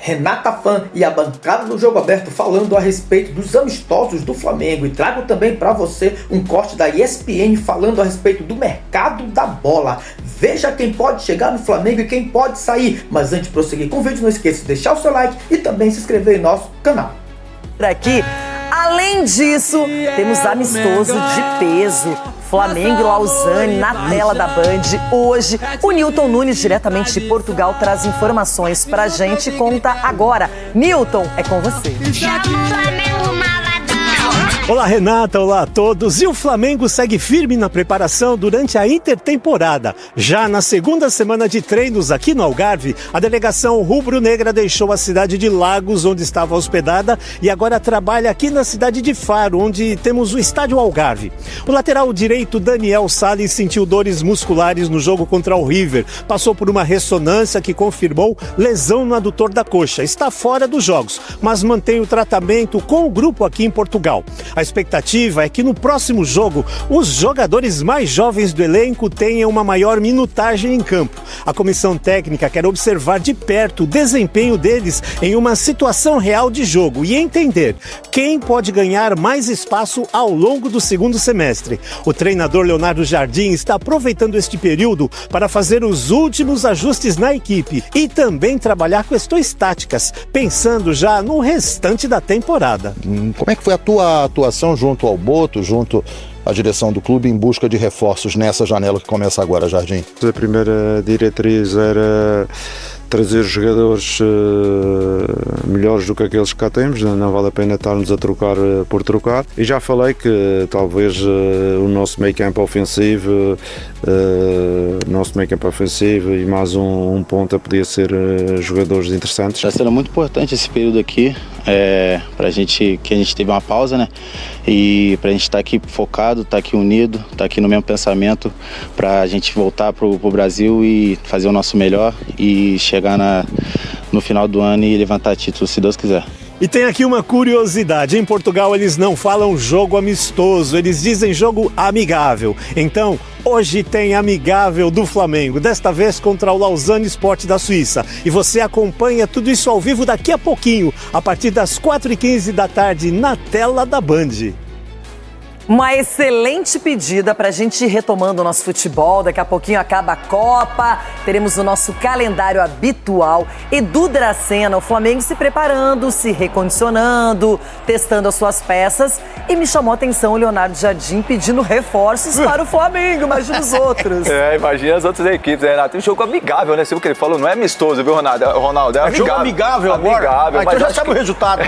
Renata Fã e a bancada do Jogo Aberto falando a respeito dos amistosos do Flamengo, e trago também para você um corte da ESPN falando a respeito do mercado da bola. Veja quem pode chegar no Flamengo e quem pode sair. Mas antes de prosseguir com o vídeo, não esqueça de deixar o seu like e também se inscrever em nosso canal. Aqui, além disso, temos amistoso de peso. Flamengo e Lausanne na tela da Band. Hoje, o Nilton Nunes, diretamente de Portugal, traz informações pra gente. Conta agora. Nilton, é com você. Olá, Renata, olá a todos. E o Flamengo segue firme na preparação durante a intertemporada. Já na segunda semana de treinos aqui no Algarve, a delegação rubro-negra deixou a cidade de Lagos, onde estava hospedada, e agora trabalha aqui na cidade de Faro, onde temos o estádio Algarve. O lateral direito Daniel Salles sentiu dores musculares no jogo contra o River. Passou por uma ressonância que confirmou lesão no adutor da coxa. Está fora dos jogos, mas mantém o tratamento com o grupo aqui em Portugal. A expectativa é que no próximo jogo os jogadores mais jovens do elenco tenham uma maior minutagem em campo. A comissão técnica quer observar de perto o desempenho deles em uma situação real de jogo e entender quem pode ganhar mais espaço ao longo do segundo semestre. O treinador Leonardo Jardim está aproveitando este período para fazer os últimos ajustes na equipe e também trabalhar questões táticas, pensando já no restante da temporada. Como é que foi a tua atuação junto ao Boto, junto à direção do clube em busca de reforços nessa janela que começa agora, Jardim? A primeira diretriz era trazer jogadores melhores do que aqueles que cá temos, não vale a pena estarmos a trocar por trocar. E já falei que talvez o nosso meio campo ofensivo, e mais um ponta podia ser jogadores interessantes. Está sendo muito importante esse período aqui, para a gente, que a gente teve uma pausa, né? E para a gente estar aqui focado, estar aqui unido, estar aqui no mesmo pensamento, para a gente voltar para o Brasil e fazer o nosso melhor e chegar no final do ano e levantar título, se Deus quiser. E tem aqui uma curiosidade, em Portugal eles não falam jogo amistoso, eles dizem jogo amigável. Então, hoje tem amigável do Flamengo, desta vez contra o Lausanne Sport da Suíça. E você acompanha tudo isso ao vivo daqui a pouquinho, a partir das 4h15 da tarde, na tela da Band. Uma excelente pedida para a gente ir retomando o nosso futebol. Daqui a pouquinho acaba a Copa, teremos o nosso calendário habitual. Edu Dracena, o Flamengo se preparando, se recondicionando, testando as suas peças. E me chamou a atenção o Leonardo Jardim pedindo reforços para o Flamengo, imagina os outros. Imagina as outras equipes, né, Renato? Tem um jogo amigável, né? Você viu o que ele falou? Não é amistoso, viu, Ronaldo? É amigável. Jogo amigável agora? Amigável, então já sabe o resultado.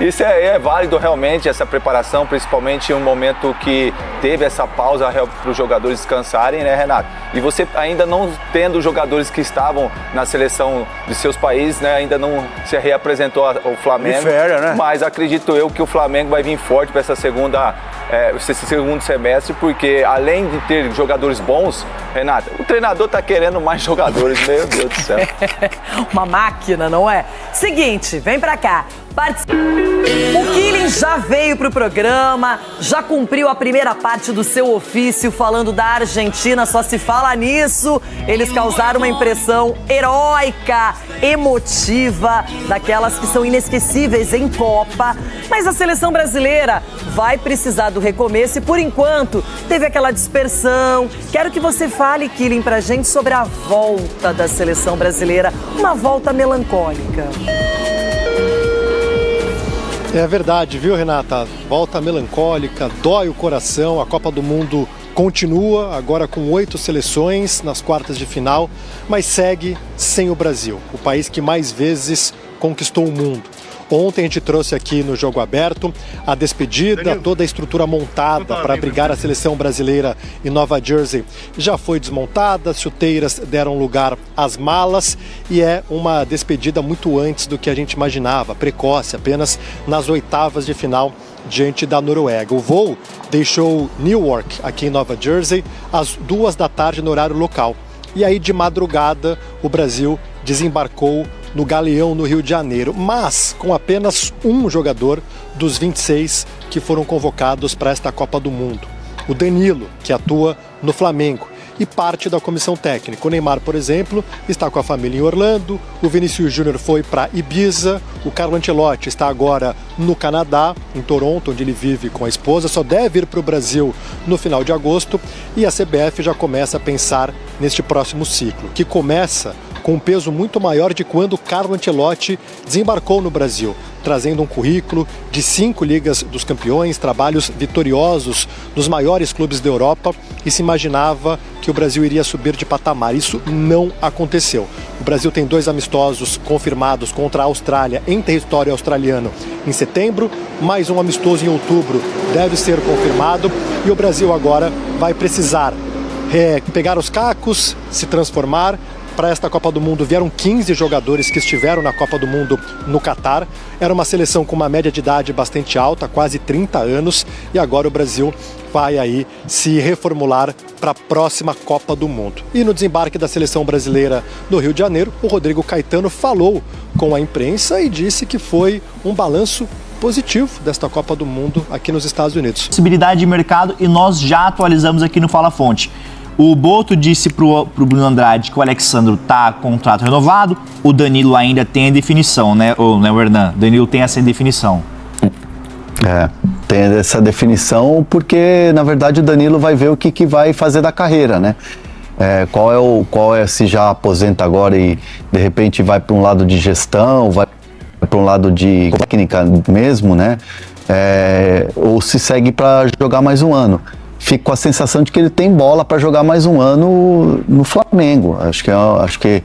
Isso é válido realmente, essa preparação, principalmente em um momento que teve essa pausa para os jogadores descansarem, né, Renato? E você ainda não tendo jogadores que estavam na seleção de seus países, né, ainda não se reapresentou ao Flamengo, né? Mas acredito eu que o Flamengo vai vir forte para esse segundo semestre, porque além de ter jogadores bons, Renato, o treinador está querendo mais jogadores, meu Deus do céu. Uma máquina, não é? Seguinte, vem pra cá. O Killing já veio pro programa, já cumpriu a primeira parte do seu ofício falando da Argentina, só se fala nisso. Eles causaram uma impressão heróica, emotiva, daquelas que são inesquecíveis em Copa. Mas a seleção brasileira vai precisar do recomeço e, por enquanto, teve aquela dispersão. Quero que você fale, Killing, pra gente sobre a volta da seleção brasileira, uma volta melancólica. É verdade, viu, Renata? Volta melancólica, dói o coração. A Copa do Mundo continua, agora com 8 seleções nas quartas de final, mas segue sem o Brasil, o país que mais vezes conquistou o mundo. Ontem a gente trouxe aqui no Jogo Aberto a despedida, toda a estrutura montada para abrigar a seleção brasileira em Nova Jersey já foi desmontada, as chuteiras deram lugar às malas e é uma despedida muito antes do que a gente imaginava, precoce, apenas nas oitavas de final diante da Noruega. O voo deixou Newark, aqui em Nova Jersey, às 2 da tarde no horário local. E aí, de madrugada, o Brasil desembarcou no Galeão, no Rio de Janeiro, mas com apenas um jogador dos 26 que foram convocados para esta Copa do Mundo. O Danilo, que atua no Flamengo. e parte da comissão técnica. O Neymar, por exemplo, está com a família em Orlando, o Vinícius Júnior foi para Ibiza, o Carlo Ancelotti está agora no Canadá, em Toronto, onde ele vive com a esposa, só deve ir para o Brasil no final de agosto, e a CBF já começa a pensar neste próximo ciclo, que começa com um peso muito maior de quando Carlo Ancelotti desembarcou no Brasil, trazendo um currículo de 5 Ligas dos Campeões, trabalhos vitoriosos nos maiores clubes da Europa, e se imaginava que o Brasil iria subir de patamar. Isso não aconteceu. O Brasil tem 2 amistosos confirmados contra a Austrália em território australiano em setembro, mais um amistoso em outubro deve ser confirmado, e o Brasil agora vai precisar pegar os cacos, se transformar. Para esta Copa do Mundo vieram 15 jogadores que estiveram na Copa do Mundo no Catar. Era uma seleção com uma média de idade bastante alta, quase 30 anos, e agora o Brasil vai aí se reformular para a próxima Copa do Mundo. E no desembarque da seleção brasileira no Rio de Janeiro, o Rodrigo Caetano falou com a imprensa e disse que foi um balanço positivo desta Copa do Mundo aqui nos Estados Unidos. Possibilidade de mercado, e nós já atualizamos aqui no Fala Fonte. O Boto disse pro Bruno Andrade que o Alexandro tá contrato renovado, o Danilo ainda tem a definição, né, o Hernan? Danilo tem essa definição. Tem essa definição porque, na verdade, o Danilo vai ver o que vai fazer da carreira, né? Qual é se já aposenta agora e, de repente, vai para um lado de gestão, vai para um lado de técnica mesmo, né? Ou se segue para jogar mais um ano. Fico com a sensação de que ele tem bola para jogar mais um ano no Flamengo. Acho que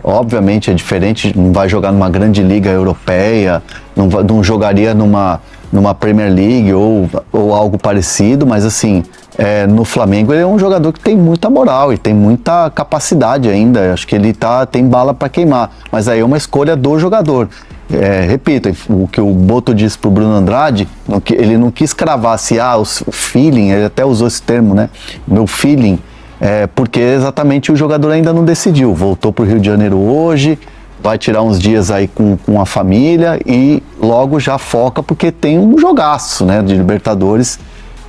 obviamente é diferente, não vai jogar numa grande liga europeia, não jogaria numa Premier League ou algo parecido, mas assim, no Flamengo ele é um jogador que tem muita moral e tem muita capacidade ainda. Acho que ele tem bala para queimar, mas aí é uma escolha do jogador. Repito, o que o Boto disse pro Bruno Andrade, ele não quis cravar se o feeling, ele até usou esse termo, né? Meu feeling, porque exatamente o jogador ainda não decidiu. Voltou pro Rio de Janeiro hoje, vai tirar uns dias aí com a família e logo já foca, porque tem um jogaço, né, de Libertadores,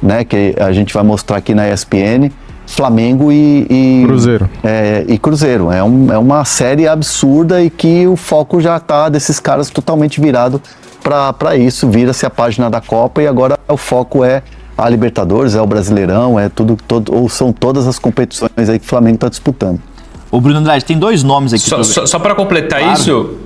né, que a gente vai mostrar aqui na ESPN. Flamengo e Cruzeiro. E Cruzeiro. É uma série absurda e que o foco já tá desses caras totalmente virado para isso. Vira-se a página da Copa e agora o foco é a Libertadores, é o Brasileirão, ou são todas as competições aí que o Flamengo tá disputando. O Bruno Andrade, tem 2 nomes aqui. Só para completar isso...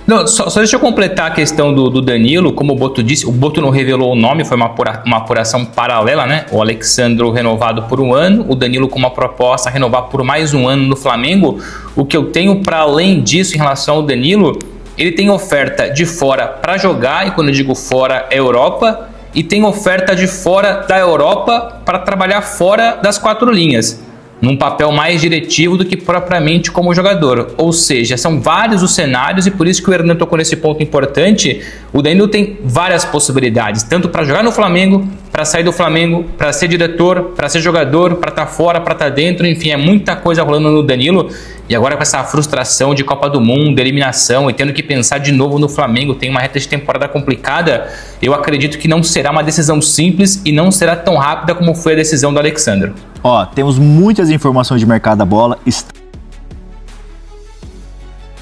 Não, só deixa eu completar a questão do Danilo. Como o Boto disse, o Boto não revelou o nome, foi uma apuração paralela, né? O Alexandro renovado por 1 ano, o Danilo com uma proposta a renovar por mais 1 ano no Flamengo. O que eu tenho para além disso em relação ao Danilo, ele tem oferta de fora para jogar, e quando eu digo fora é Europa, e tem oferta de fora da Europa para trabalhar fora das 4 linhas. Num papel mais diretivo do que propriamente como jogador. Ou seja, são vários os cenários, e por isso que o Hernan tocou nesse ponto importante. O Danilo tem várias possibilidades, tanto para jogar no Flamengo, para sair do Flamengo, para ser diretor, para ser jogador, para estar fora, para estar dentro, enfim, é muita coisa rolando no Danilo. E agora com essa frustração de Copa do Mundo, eliminação, e tendo que pensar de novo no Flamengo, tem uma reta de temporada complicada, eu acredito que não será uma decisão simples e não será tão rápida como foi a decisão do Alexandro. Temos muitas informações de mercado da bola.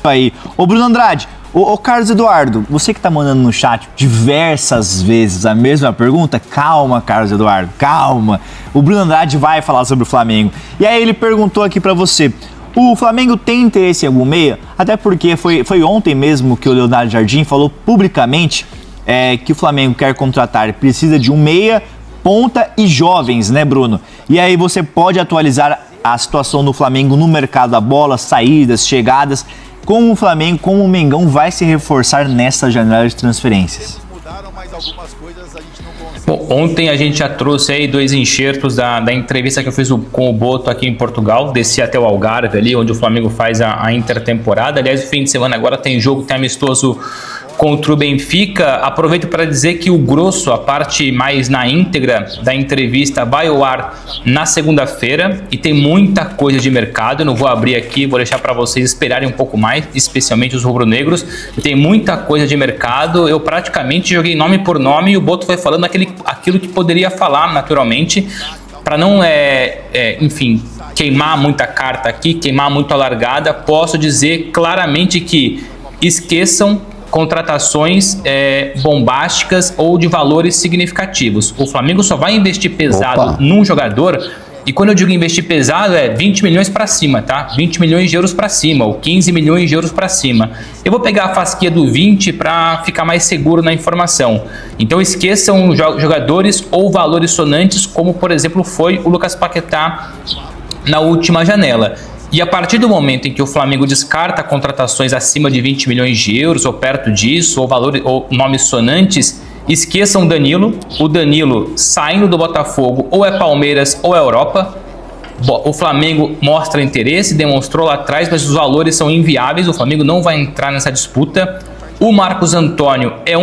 Aí. Ô Bruno Andrade, ô Carlos Eduardo, você que tá mandando no chat diversas vezes a mesma pergunta, calma, Carlos Eduardo, calma. O Bruno Andrade vai falar sobre o Flamengo. E aí ele perguntou aqui pra você, o Flamengo tem interesse em algum meia? Até porque foi ontem mesmo que o Leonardo Jardim falou publicamente que o Flamengo quer contratar, precisa de um meia, ponta e jovens, né, Bruno? E aí você pode atualizar a situação do Flamengo no mercado da bola, saídas, chegadas, como o Flamengo, como o Mengão vai se reforçar nessa janela de transferências. Bom, ontem a gente já trouxe aí 2 enxertos da entrevista que eu fiz com o Boto aqui em Portugal, desci até o Algarve ali, onde o Flamengo faz a intertemporada. Aliás, o fim de semana agora tem jogo, tem amistoso contra o Benfica. Aproveito para dizer que o grosso, a parte mais na íntegra da entrevista, vai ao ar na segunda-feira e tem muita coisa de mercado. Eu não vou abrir aqui, vou deixar para vocês esperarem um pouco mais, especialmente os rubro-negros. Tem muita coisa de mercado. Eu praticamente joguei nome por nome e o Boto foi falando aquilo que poderia falar naturalmente. enfim, queimar muita carta aqui, queimar muito a largada, posso dizer claramente que esqueçam contratações bombásticas ou de valores significativos. O Flamengo só vai investir pesado num jogador, e quando eu digo investir pesado 20 milhões para cima, tá? 20 milhões de euros para cima, ou 15 milhões de euros para cima. Eu vou pegar a fasquia do 20 para ficar mais seguro na informação. Então esqueçam jogadores ou valores sonantes, como por exemplo foi o Lucas Paquetá na última janela. E a partir do momento em que o Flamengo descarta contratações acima de 20 milhões de euros ou perto disso, ou nomes sonantes, esqueçam o Danilo. O Danilo saindo do Botafogo ou é Palmeiras ou é Europa. O Flamengo mostra interesse, demonstrou lá atrás, mas os valores são inviáveis. O Flamengo não vai entrar nessa disputa. O Marcos Antônio é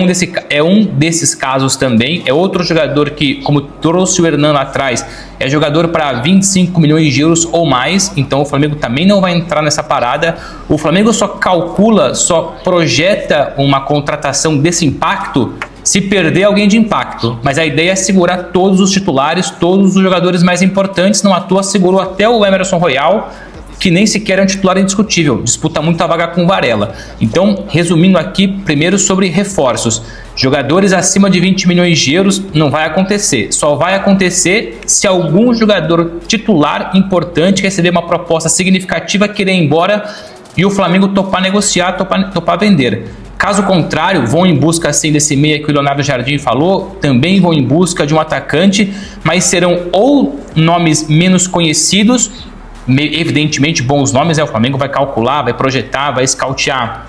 um desses casos também. É outro jogador que, como trouxe o Hernan lá atrás, é jogador para 25 milhões de euros ou mais. Então o Flamengo também não vai entrar nessa parada. O Flamengo só calcula, só projeta uma contratação desse impacto se perder alguém de impacto. Mas a ideia é segurar todos os titulares, todos os jogadores mais importantes. Não à toa segurou até o Emerson Royal, que nem sequer é um titular indiscutível, disputa muita vaga com o Varela. Então, resumindo aqui, primeiro sobre reforços. Jogadores acima de 20 milhões de euros não vai acontecer. Só vai acontecer se algum jogador titular importante receber uma proposta significativa, querer ir embora e o Flamengo topar negociar, topar vender. Caso contrário, vão em busca assim desse meia que o Leonardo Jardim falou, também vão em busca de um atacante, mas serão ou nomes menos conhecidos, evidentemente bons nomes, o Flamengo vai calcular, vai projetar, vai scoutear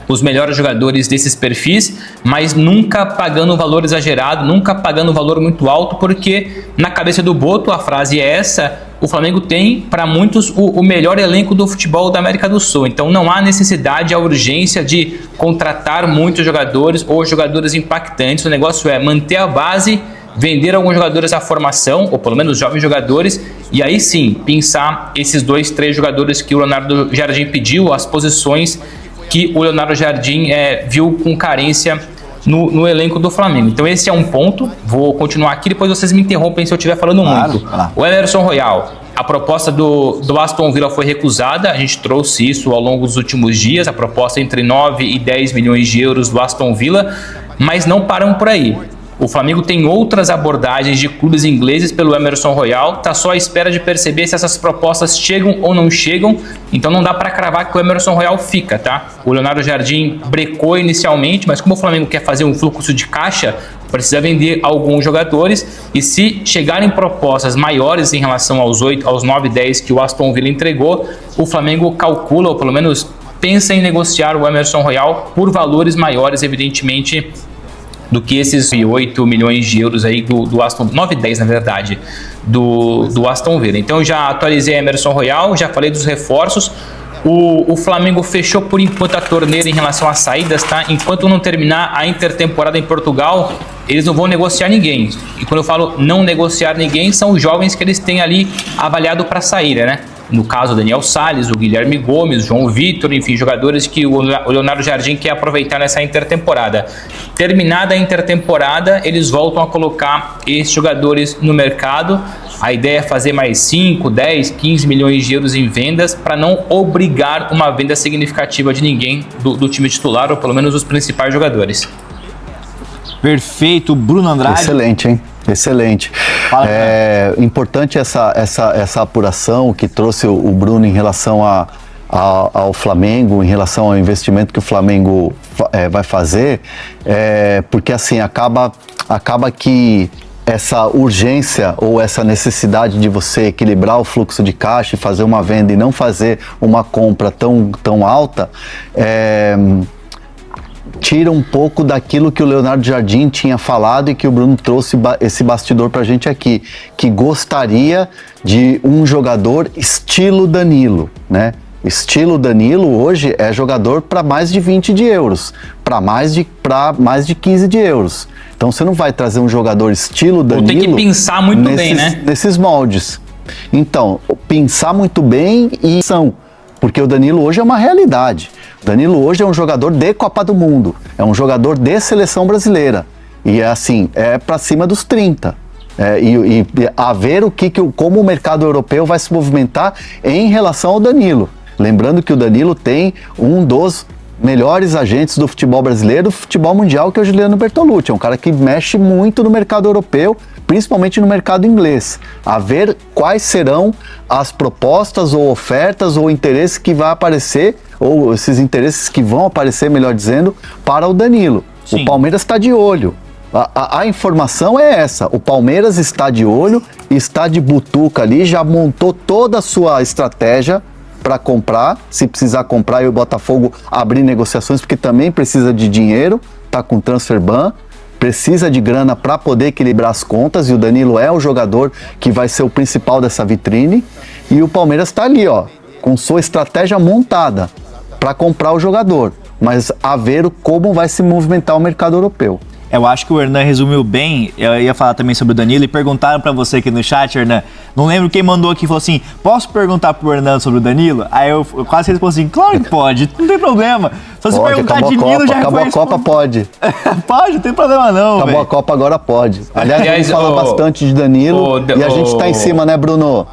os melhores jogadores desses perfis, mas nunca pagando um valor exagerado, nunca pagando um valor muito alto, porque na cabeça do Boto, a frase é essa: o Flamengo tem, para muitos, o melhor elenco do futebol da América do Sul. Então não há necessidade, a urgência de contratar muitos jogadores ou jogadores impactantes. O negócio é manter a base, vender alguns jogadores à formação, ou pelo menos jovens jogadores, e aí sim, pensar esses 2, 3 jogadores que o Leonardo Jardim pediu, as posições que o Leonardo Jardim viu com carência no elenco do Flamengo. Então esse é um ponto. Vou continuar aqui, depois vocês me interrompem se eu estiver falando muito. O Emerson Royal, a proposta do Aston Villa foi recusada, a gente trouxe isso ao longo dos últimos dias, a proposta entre 9 e 10 milhões de euros do Aston Villa, mas não param por aí. O Flamengo tem outras abordagens de clubes ingleses pelo Emerson Royal, tá só à espera de perceber se essas propostas chegam ou não chegam, então não dá para cravar que o Emerson Royal fica, tá? O Leonardo Jardim brecou inicialmente, mas como o Flamengo quer fazer um fluxo de caixa, precisa vender alguns jogadores, e se chegarem propostas maiores em relação aos 9, 10 que o Aston Villa entregou, o Flamengo calcula, ou pelo menos pensa em negociar o Emerson Royal por valores maiores, evidentemente, do que esses 8 milhões de euros aí do Aston, 9, 10 na verdade, do Aston Villa. Então eu já atualizei a Emerson Royal, já falei dos reforços. O Flamengo fechou por enquanto a torneira em relação às saídas, tá? Enquanto não terminar a intertemporada em Portugal, eles não vão negociar ninguém. E quando eu falo não negociar ninguém, são os jovens que eles têm ali avaliado para sair, né? No caso, o Daniel Salles, o Guilherme Gomes, o João Vitor, enfim, jogadores que o Leonardo Jardim quer aproveitar nessa intertemporada. Terminada a intertemporada, eles voltam a colocar esses jogadores no mercado. A ideia é fazer mais 5, 10, 15 milhões de euros em vendas para não obrigar uma venda significativa de ninguém do time titular, ou pelo menos os principais jogadores. Perfeito, Bruno Andrade. Excelente, hein? Excelente. Importante essa apuração que trouxe o Bruno em relação ao Flamengo, em relação ao investimento que o Flamengo vai fazer, porque assim acaba que essa urgência ou essa necessidade de você equilibrar o fluxo de caixa e fazer uma venda e não fazer uma compra tão alta, tira um pouco daquilo que o Leonardo Jardim tinha falado e que o Bruno trouxe esse bastidor pra gente aqui, que gostaria de um jogador estilo Danilo, né? Estilo Danilo hoje é jogador para mais de 20 de euros, para mais de 15 de euros. Então você não vai trazer um jogador estilo Danilo. Tem que pensar muito bem, né? Nesses moldes. Então, pensar muito bem e porque o Danilo hoje é uma realidade. O Danilo hoje é um jogador de Copa do Mundo, é um jogador de seleção brasileira. E assim, é para cima dos 30. e a ver como o mercado europeu vai se movimentar em relação ao Danilo. Lembrando que o Danilo tem um dos melhores agentes do futebol brasileiro, do futebol mundial, que é o Juliano Bertolucci. É um cara que mexe muito no mercado europeu, principalmente no mercado inglês. A ver quais serão as propostas ou ofertas ou interesses que vai aparecer, ou esses interesses que vão aparecer, melhor dizendo, para o Danilo. Sim. O Palmeiras está de olho. A informação é essa: o Palmeiras está de olho, está de butuca ali, já montou toda a sua estratégia para comprar, se precisar comprar, e o Botafogo abrir negociações, porque também precisa de dinheiro, tá com transfer ban, precisa de grana para poder equilibrar as contas, e o Danilo é o jogador que vai ser o principal dessa vitrine, e o Palmeiras está ali, ó, com sua estratégia montada para comprar o jogador, mas a ver como vai se movimentar o mercado europeu. Eu acho que o Hernan resumiu bem. Eu ia falar também sobre o Danilo e perguntaram pra você aqui no chat, Hernan. Não lembro quem mandou aqui, falou assim: posso perguntar pro Hernan sobre o Danilo? Aí eu quase respondi assim: claro que pode, não tem problema. Só se perguntar de Nilo já acabou a Copa, pode. Pode, não tem problema não. Acabou véio. A Copa, agora pode. Aliás, a gente fala bastante de Danilo e a gente tá em cima, né, Bruno?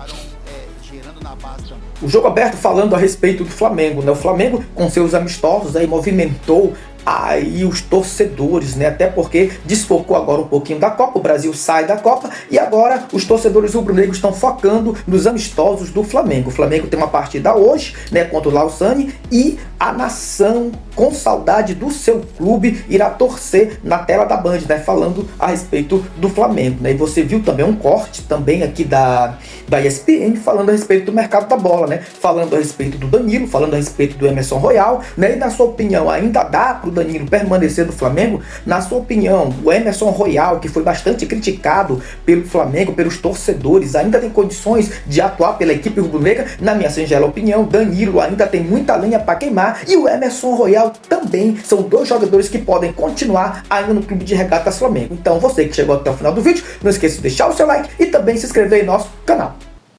O Jogo Aberto falando a respeito do Flamengo, né? O Flamengo, com seus amistosos, aí movimentou aí os torcedores, né? Até porque desfocou agora um pouquinho da Copa, o Brasil sai da Copa e agora os torcedores rubro-negros estão focando nos amistosos do Flamengo. O Flamengo tem uma partida hoje, né, contra o Lausanne, e a nação, com saudade do seu clube, irá torcer na tela da Band, né, falando a respeito do Flamengo, né? E você viu também um corte também aqui da ESPN falando a respeito do mercado da bola, né? Falando a respeito do Danilo, falando a respeito do Emerson Royal, né? E na sua opinião, ainda dá pro Danilo permanecer no Flamengo? Na sua opinião, o Emerson Royal, que foi bastante criticado pelo Flamengo, pelos torcedores, ainda tem condições de atuar pela equipe rubro-negra? Na minha singela opinião, Danilo ainda tem muita lenha para queimar, e o Emerson Royal também. São dois jogadores que podem continuar ainda no Clube de Regatas Flamengo. Então você que chegou até o final do vídeo, não esqueça de deixar o seu like e também se inscrever em nosso canal.